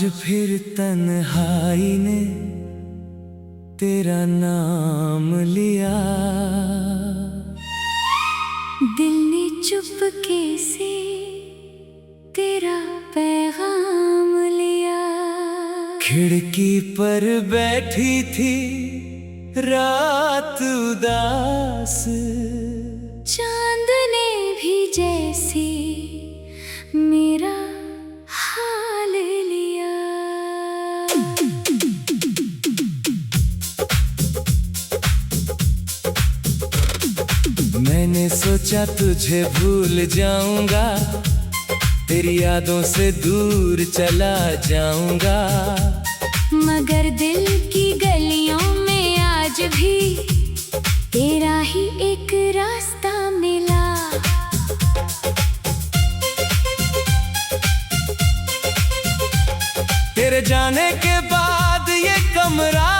फिर तन्हाई ने तेरा नाम लिया, दिल ने चुपके से तेरा पैगाम लिया। खिड़की पर बैठी थी रात उदास, चांद ने भी जैसे मेरा हाल लिया। मैंने सोचा तुझे भूल जाऊंगा, तेरी यादों से दूर चला जाऊंगा, मगर दिल की गलियों में आज भी तेरा ही एक रास्ता मिला। तेरे जाने के बाद ये कमरा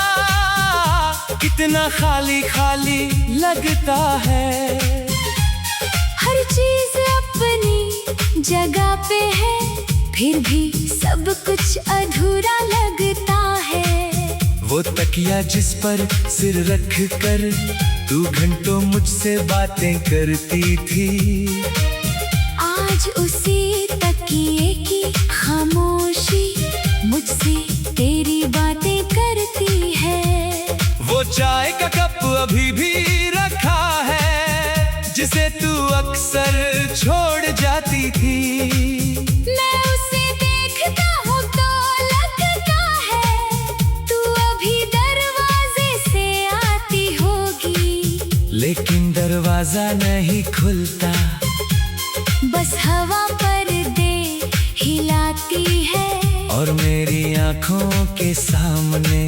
कितना खाली खाली लगता है। हर चीज अपनी जगह पे है, फिर भी सब कुछ अधूरा लगता है। वो तकिया जिस पर सिर रख कर तू घंटों मुझसे बातें करती थी, आज उसी तकिए की खामोशी मुझसे तेरी बातें करती है। वो चाय का कप अभी भी रखा है जिसे तू अक्सर छोड़ जाती थी। मैं उसे देखता हूँ तो लगता है तू अभी दरवाजे से आती होगी, लेकिन दरवाजा नहीं खुलता, बस हवा पर्दे हिलाती है। और मेरी आंखों के सामने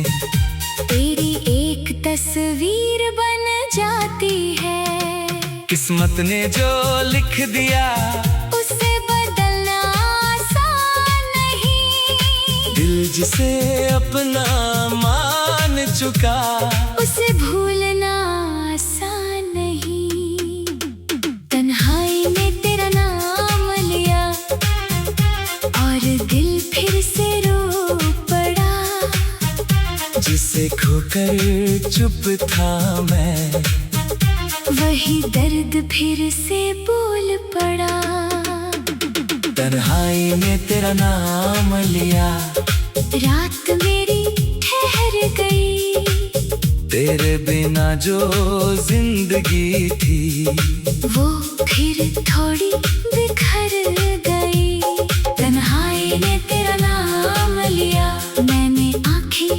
तेरी एक तस्वीर बन जाती है। किस्मत ने जो लिख दिया उसे बदलना आसान नहीं, दिल जिसे अपना मान चुका उसे भूलना आसान नहीं। तन्हाई ने तेरा नाम लिया और दिल फिर से रो पड़ा, जिसे खोकर चुप था मैं, वही दर्द फिर से बोल पड़ा। तन्हाई में तेरा नाम लिया, रात मेरी ठहर गई, तेरे बिना जो जिंदगी थी वो फिर थोड़ी बिखर गई। तन्हाई ने तेरा नाम लिया, मैंने आंखें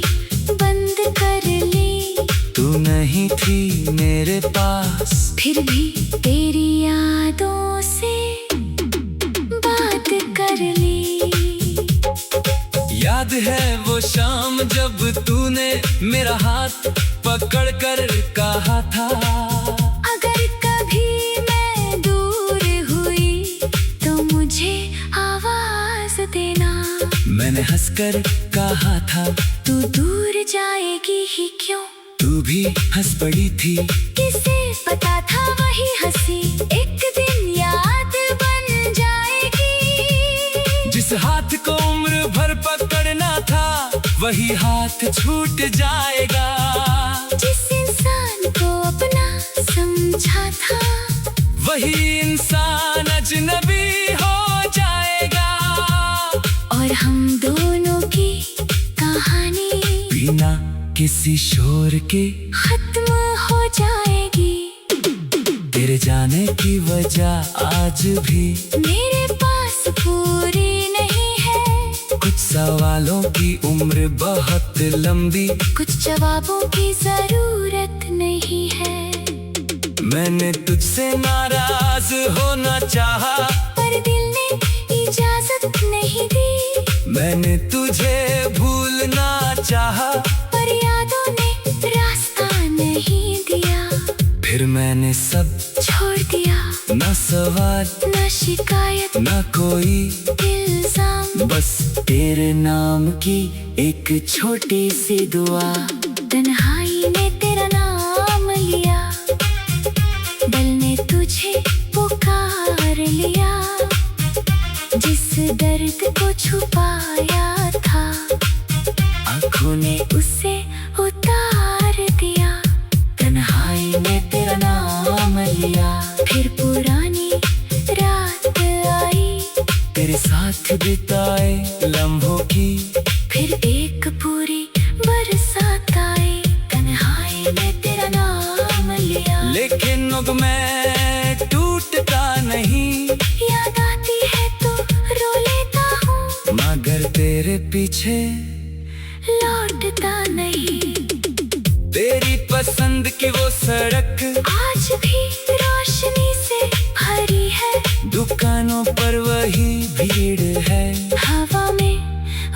बंद कर ली, तू नहीं थी मेरे पास, फिर भी तेरी यादों से बात कर ली। याद है वो शाम जब तूने मेरा हाथ पकड़ कर कहा था, अगर कभी मैं दूर हुई तो मुझे आवाज देना। मैंने हंसकर कहा था तू दूर जाएगी ही क्यों, तू भी हंस पड़ी थी। किसे पता था वही हंसी एक दिन याद बन जाएगी। जिस हाथ को उम्र भर पकड़ना था वही हाथ छूट जाएगा। जिस इंसान को अपना समझा था वही इंसान अजनबी हो जाएगा। और हम दोनों की कहानी बिना किसी शोर के खत्म हो जाएगी। तेरे जाने की वजह आज भी मेरे पास पूरी नहीं है, कुछ सवालों की उम्र बहुत लंबी, कुछ जवाबों की जरूरत नहीं है। मैंने तुझसे नाराज होना चाहा, पर दिल ने इजाजत नहीं दी। मैंने तुझे भूलना चाहा, पर यादों ने रास्ता नहीं दिया। फिर मैंने सब छोड़ दिया, ना सवाल ना शिकायत ना कोई इल्जाम, बस तेरे नाम की एक छोटी सी दुआ। तन्हाई ने तेरा नाम लिया, दिल ने तुझे पुकार लिया, जिस दर्द को छुपाया था आँखों ने उसे उतार दिया, तन्हाई ने तेरा नाम लिया। फिर पुरानी रात आई, तेरे साथ बिताए लम्हों की, फिर एक पूरी बरसात आई, तन्हाई ने तेरा नाम लिया। लेकिन अब मैं टूटता नहीं, याद आती है तो रो लेता हूँ, मगर तेरे पीछे लौटता नहीं। तेरी पसंद की वो सड़क आज भी रोशनी से भरी है, दुकानों पर वही भीड़ है, हवा में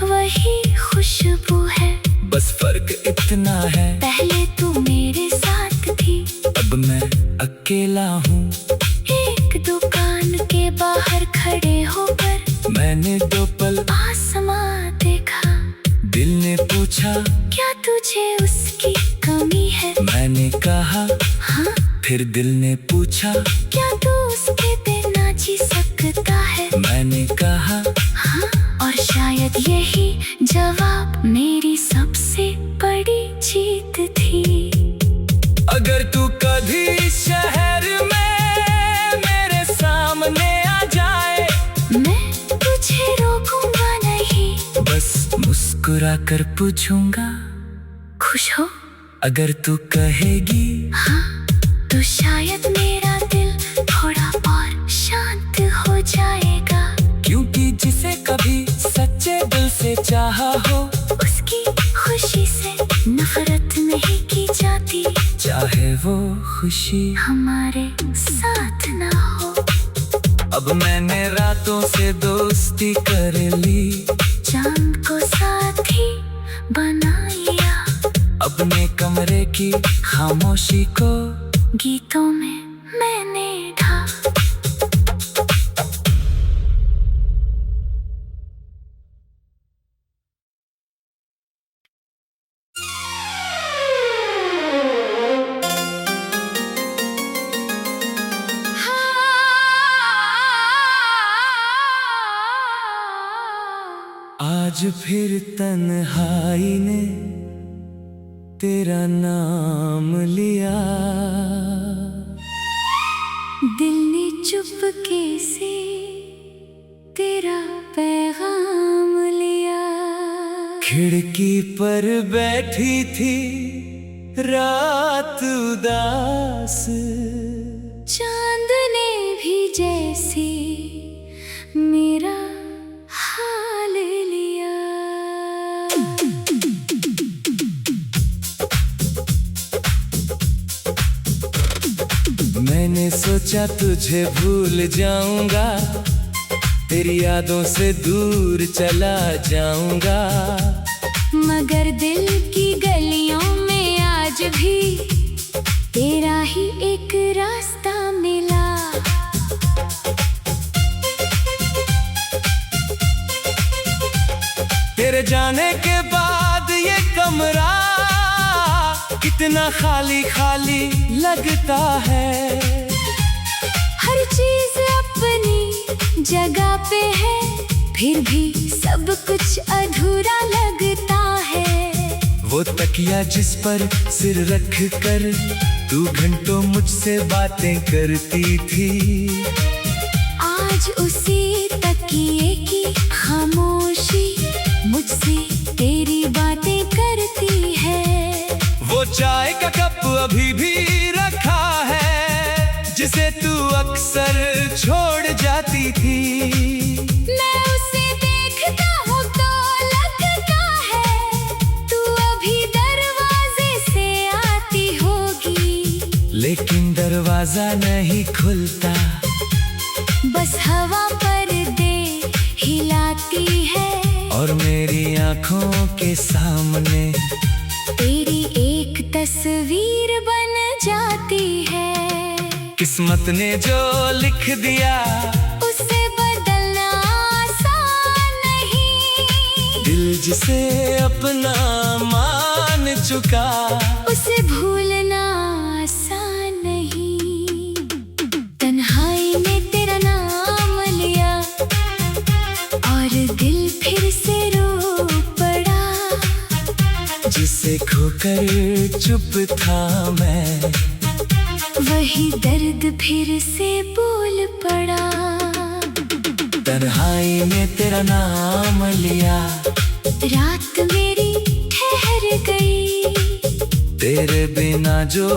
वही खुशबू है। बस फर्क इतना है, पहले तू मेरे साथ थी, अब मैं अकेला हूँ। एक दुकान के बाहर खड़े होकर मैंने दो पल आसमां देखा, दिल ने पूछा क्या तुझे उसकी कमी है? मैंने कहा हाँ, फिर दिल ने पूछा क्या तू उसके बिना जी सकता है? मैंने कहा हाँ, और शायद यही जवाब मेरी सबसे बड़ी जीत थी। अगर तू कभी शहर में मेरे सामने आ जाए, मैं तुझे रोकूंगा नहीं, बस मुस्कुरा कर पूछूंगा खुश हो? अगर तू कहेगी हाँ, तो शायद मेरा दिल थोड़ा और शांत हो जाएगा। क्योंकि जिसे कभी सच्चे दिल से चाहा हो, उसकी खुशी से नफरत नहीं की जाती, चाहे वो खुशी हमारे साथ ना हो। अब मैंने रातों से दोस्ती कर ली, चांद को साथी बना लिया, अपने कमरे की खामोशी को गीतों में मैंने ढा। आज फिर तन्हाई ने तेरा नाम लिया, दिल ने चुपके से तेरा पैगाम लिया। खिड़की पर बैठी थी रात उदास, चांद ने भी जैसे मेरा हाल लिया। मैंने सोचा तुझे भूल जाऊंगा, तेरी यादों से दूर चला जाऊंगा, मगर दिल की गलियों में आज भी तेरा ही एक रास्ता मिला। तेरे जाने के बाद ये कमरा कितना खाली खाली लगता है, हर चीज अपनी जगह पे है, फिर भी सब कुछ अधूरा लगता है। वो तकिया जिस पर सिर रख कर तू घंटों मुझसे बातें करती थी, आज उसी तकिए की खामोशी मुझसे तेरी बातें करती है। वो चाय का कप अभी भी रखा है, जिसे तू अक्सर छोड़ जाती थी। मैं उसे देखता हूँ तो लगता है तू अभी दरवाजे से आती होगी, लेकिन दरवाजा नहीं खुलता, बस हवा पर्दे हिलाती है, और मेरी आंखों के सामने तेरी एक तस्वीर बन जाती है। किस्मत ने जो लिख दिया उसे बदलना आसान नहीं, दिल जिसे अपना मान चुका उसे भूलना आसान नहीं। तन्हाई ने तेरा नाम लिया और दिल फिर से रो पड़ा, जिसे खोकर चुप था मैं। वही दर्द फिर से बोल पड़ा। तन्हाई में तेरा नाम लिया, रात मेरी ठहर गई। तेरे बिना जो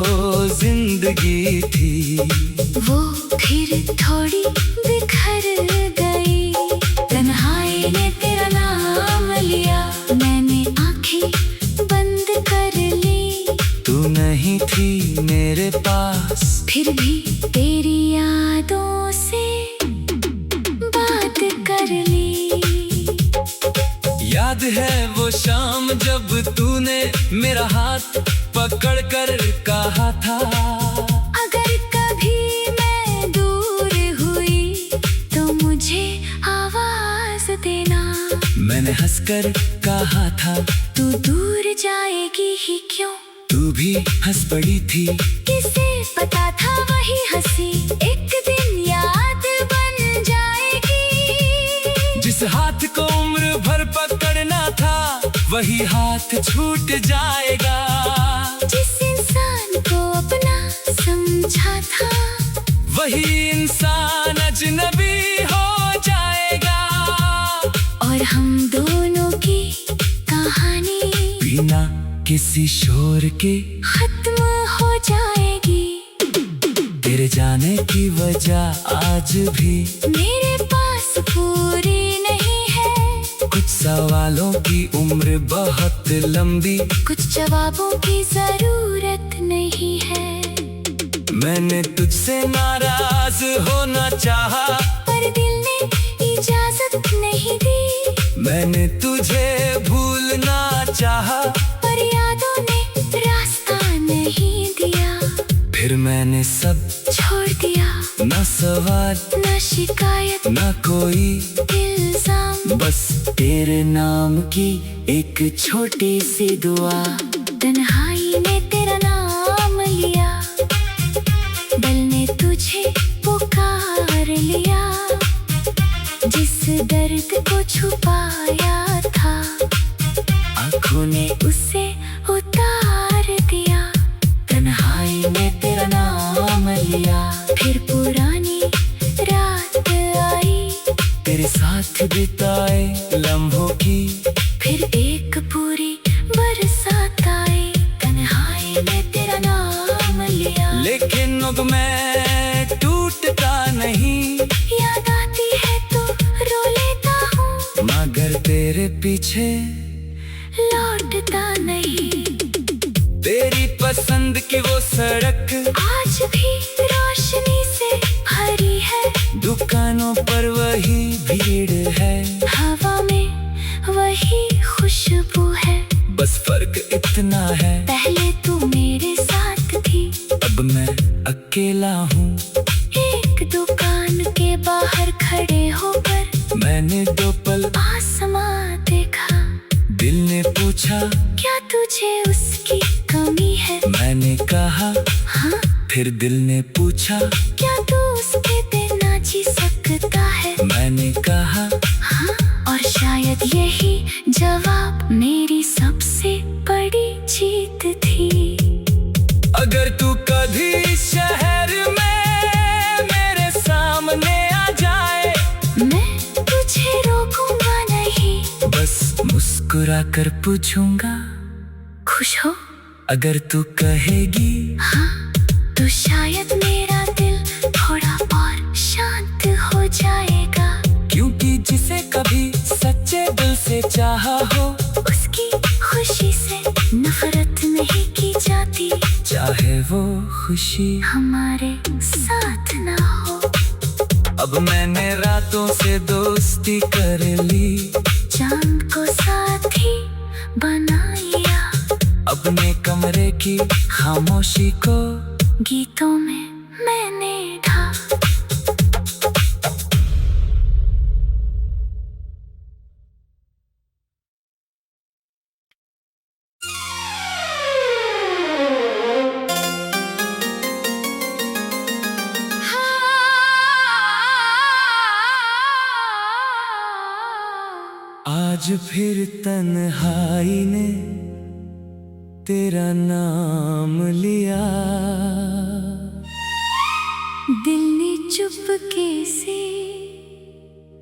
जिंदगी थी, वो फिर थोड़ी बिखर गई। तन्हाई ने तेरा नाम लिया, मैंने आंखें बंद कर ली। तू नहीं थी मेरे पास, फिर भी तेरी यादों से बात कर ली। याद है वो शाम जब तूने मेरा हाथ पकड़ कर कहा था, अगर कभी मैं दूर हुई तो मुझे आवाज देना। मैंने हंसकर कहा था, तू दूर जाएगी ही क्यों? तू भी हंस पड़ी थी। किसे पता था वही हंसी एक दिन याद बन जाएगी। जिस हाथ को उम्र भर पकड़ना था, वही हाथ छूट जाएगा। जिस इंसान को अपना समझा था, वही इंसान अजनबी हो जाएगा। और हम दोनों की कहानी बिना किसी शोर के खत्म हो जाएगी। तेरे जाने की वजह आज भी मेरे पास पूरी नहीं है। कुछ सवालों की उम्र बहुत लंबी, कुछ जवाबों की जरूरत नहीं है। मैंने तुझसे नाराज होना चाहा, पर दिल ने इजाजत नहीं दी। मैंने तुझे भूलना चाहा, पर यादों ने रास्ता नहीं दिया। फिर मैंने सब छोड़ दिया, ना सवाल ना शिकायत ना कोई इल्जाम। बस तेरे नाम की एक छोटी सी दुआ। तन्हाई ने तेरा नाम लिया, दिल ने तुझे पुकार लिया। जिस दर्द को छुपाया था, आँखों ने उसे उतार दिया। तन्हाई ने तेरा नाम लिया, फिर पुरानी रात आई, तेरे साथ बिताए लम्हों की। फिर एक पूरी बरसात आई। तन्हाई ने तेरा नाम लिया, लेकिन अब मैं टूटता नहीं। याद आती है तो रो लेता हूँ, मगर तेरे पीछे लौटता नहीं। तेरी पसंद की वो सड़क आज भी रोशनी से भरी है। दुकानों पर वही भीड़ है, हवा में वही खुशबू है। बस फर्क इतना है, पहले तू मेरे साथ थी, अब मैं अकेला हूँ। एक दुकान के बाहर खड़े होकर मैंने दो पल आसमां देखा। दिल ने पूछा, क्या तुझे उसकी कमी है? मैंने कहा हाँ। फिर दिल ने पूछा, क्या तू उसके बिना जी सकता है? मैंने कहा हाँ। और शायद यही जवाब मेरी सबसे बड़ी जीत थी। अगर तू कभी शहर में मेरे सामने आ जाए, मैं तुझे रोकूंगा नहीं, बस मुस्कुरा कर पूछूंगा, खुश हो? अगर तू कहेगी हाँ, तो शायद मेरा दिल थोड़ा और शांत हो जाएगा। क्योंकि जिसे कभी सच्चे दिल से चाहा हो, उसकी खुशी से नफरत नहीं की जाती, चाहे वो खुशी हमारे साथ ना हो। अब मैंने रातों से दोस्ती कर ली, चांद को साथी बनाया, अपने कमरे की खामोशी को गीतों में मैंने ढा। आज फिर तन्हाई ने तेरा नाम लिया। दिल ने चुपके से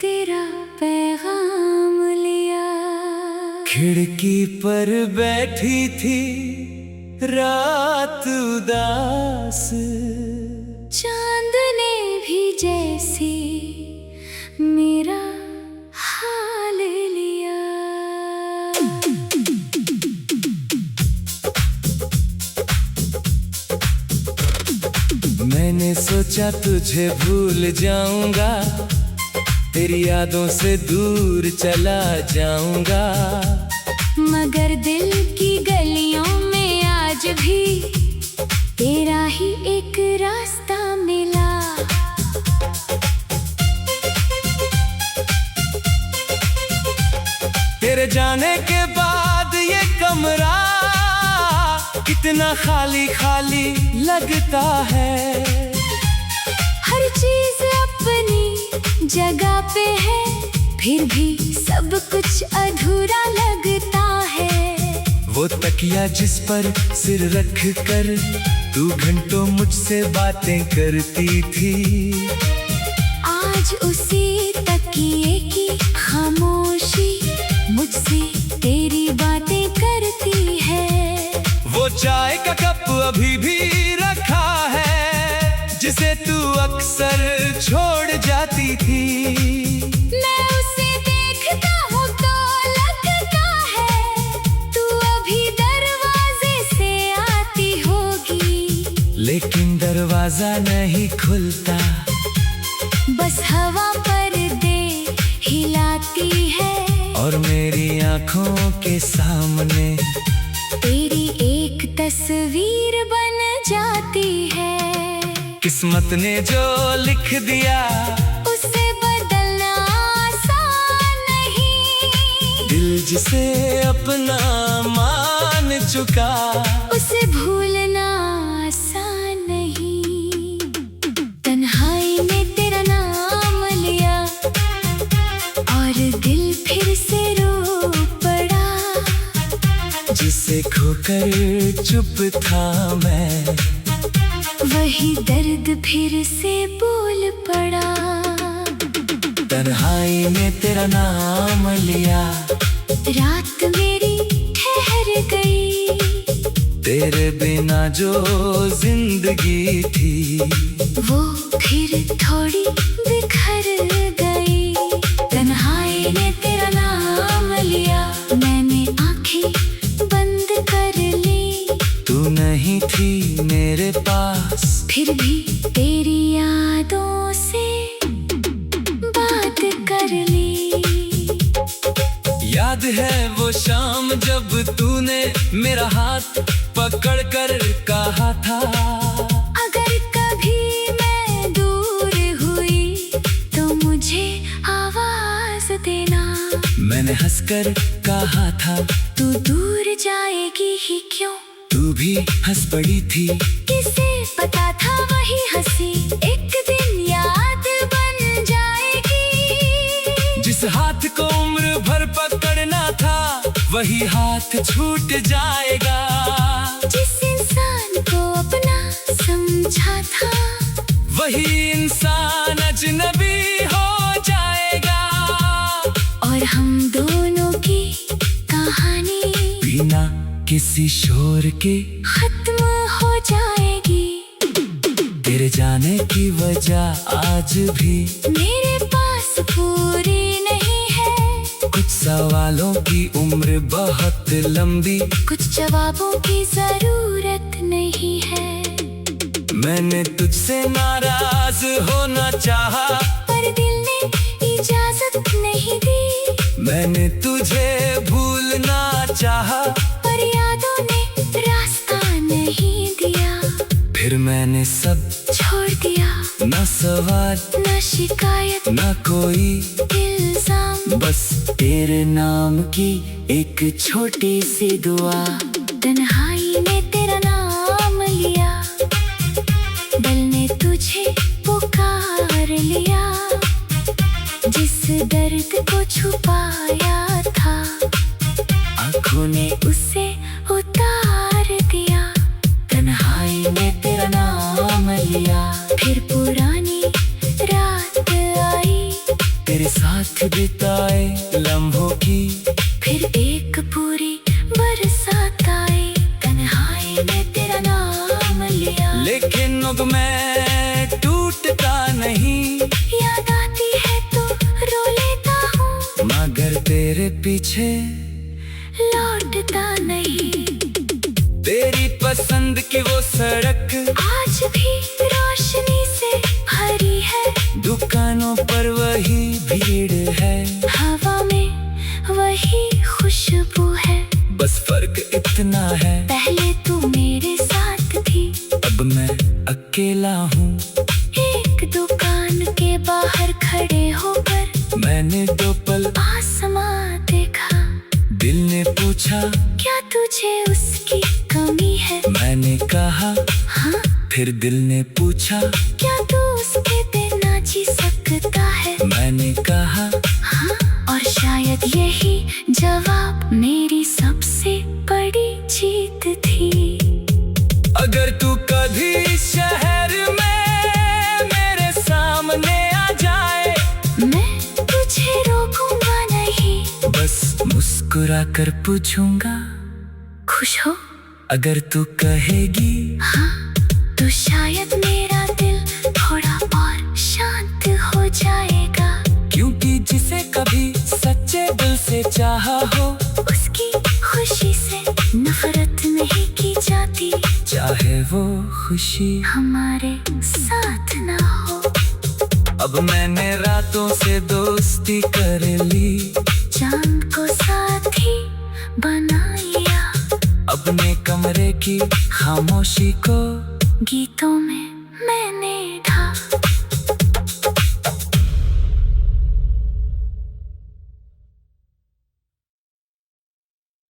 तेरा पैगाम लिया। खिड़की पर बैठी थी रात उदास, चांद ने भी जैसे मेरा हाल लिया। मैंने सोचा तुझे भूल जाऊंगा, तेरी यादों से दूर चला जाऊंगा, मगर दिल की गलियों में आज भी तेरा ही एक रास्ता मिला। तेरे जाने के बाद ये कमरा कितना खाली खाली लगता है। हर चीज अपनी जगह पे है, फिर भी सब कुछ अधूरा लगता है। वो तकिया जिस पर सिर रख कर तू घंटों मुझसे बातें करती थी, आज उसी तकिए की खामोशी मुझसे तेरी बातें करती है। वो चाय का कप अभी भी रखा है, जिसे तू अक्सर छोड़ जाती थी। मैं उसे देखता हूँ तो लगता है तू अभी दरवाजे से आती होगी, लेकिन दरवाजा नहीं खुलता, बस हवा पर्दे हिलाती है। और मेरी आंखों के सामने तेरी एक तस्वीर बन जाती है। किस्मत ने जो लिख दिया उसे बदलना आसान नहीं, दिल जिसे अपना मान चुका उसे भूलना आसान नहीं। तन्हाई में तेरा नाम लिया और दिल फिर से रो पड़ा, जिसे खोकर चुप था मैं, वही दर्द फिर से बोल पड़ा। तन्हाई में तेरा नाम लिया, रात मेरी ठहर गई, तेरे बिना जो जिंदगी थी वो फिर थोड़ी बिखर गई। तन्हाई ने तेरा नाम लिया, मैंने आंखें बंद कर ली, तू नहीं थी मेरे पास, फिर भी तेरी यादों से बात कर ली। याद है वो शाम जब तूने मेरा हाथ पकड़ कर कहा था, अगर कभी मैं दूर हुई तो मुझे आवाज देना। मैंने हंसकर कहा था तू दूर जाएगी ही क्यों, तू भी हंस पड़ी थी। किसे पता था वही हंसी एक दिन याद बन जाएगी। जिस हाथ को उम्र भर पकड़ना था वही हाथ छूट जाएगा। जिस इंसान को अपना समझा था वही इंसान अजनबी हो जाएगा। और हम दोनों की कहानी बिना किसी शोर के खत्म हो जाएगी। तेरे जाने की वजह आज भी मेरे पास पूरी नहीं है, कुछ सवालों की उम्र बहुत लंबी, कुछ जवाबों की जरूरत नहीं है। मैंने तुझसे नाराज होना चाहा, पर दिल ने इजाजत नहीं दी। मैंने तुझे भूलना चाहा, पर यादों ने रास्ता नहीं दिया। फिर मैंने सब छोड़ दिया, न सवाल न शिकायत न कोई इल्जाम, बस तेरे नाम की एक छोटी सी दुआ। तन्हाई ने तेरा नाम लिया, दिल ने तुझे पुकार लिया। जिस दर्द को छुपाया था आँखों ने उसे उतार साथ बिताए लम्हों की, फिर एक पूरी बरसात आई, तन्हाई में तेरा नाम लिया। लेकिन अब मैं टूटता नहीं, याद आती है तो रो लेता हूँ, मगर तेरे पीछे लौटता नहीं। तेरी पसंद की वो सड़क आज भी रोशनी से भरी है, दुकानों पर वही भीड़ है, हवा में वही खुशबू है। बस फर्क इतना है, पहले तू मेरे साथ थी, अब मैं अकेला हूँ। एक दुकान के बाहर खड़े होकर मैंने दो पल आसमां देखा, दिल ने पूछा क्या तुझे उसकी कमी है? मैंने कहा हाँ, फिर दिल ने पूछा क्या तू उसके बिना जी सकता है? मैंने कहा हाँ, और शायद यही जवाब मेरी सबसे बड़ी जीत थी। अगर तू कभी शहर में मेरे सामने आ जाए, मैं तुझे रोकूंगा नहीं, बस मुस्कुरा कर पूछूंगा, खुश हो? अगर तू कहेगी हाँ, तो शायद मेरा दिल थोड़ा और शांत हो जाएगा। क्योंकि जिसे कभी सच्चे दिल से चाहा हो, उसकी खुशी से नफरत नहीं की जाती, चाहे वो खुशी हमारे साथ ना हो। अब मैंने रातों से दोस्ती कर ली, चांद को साथी बना लिया, अपने कमरे की खामोशी को गीतों में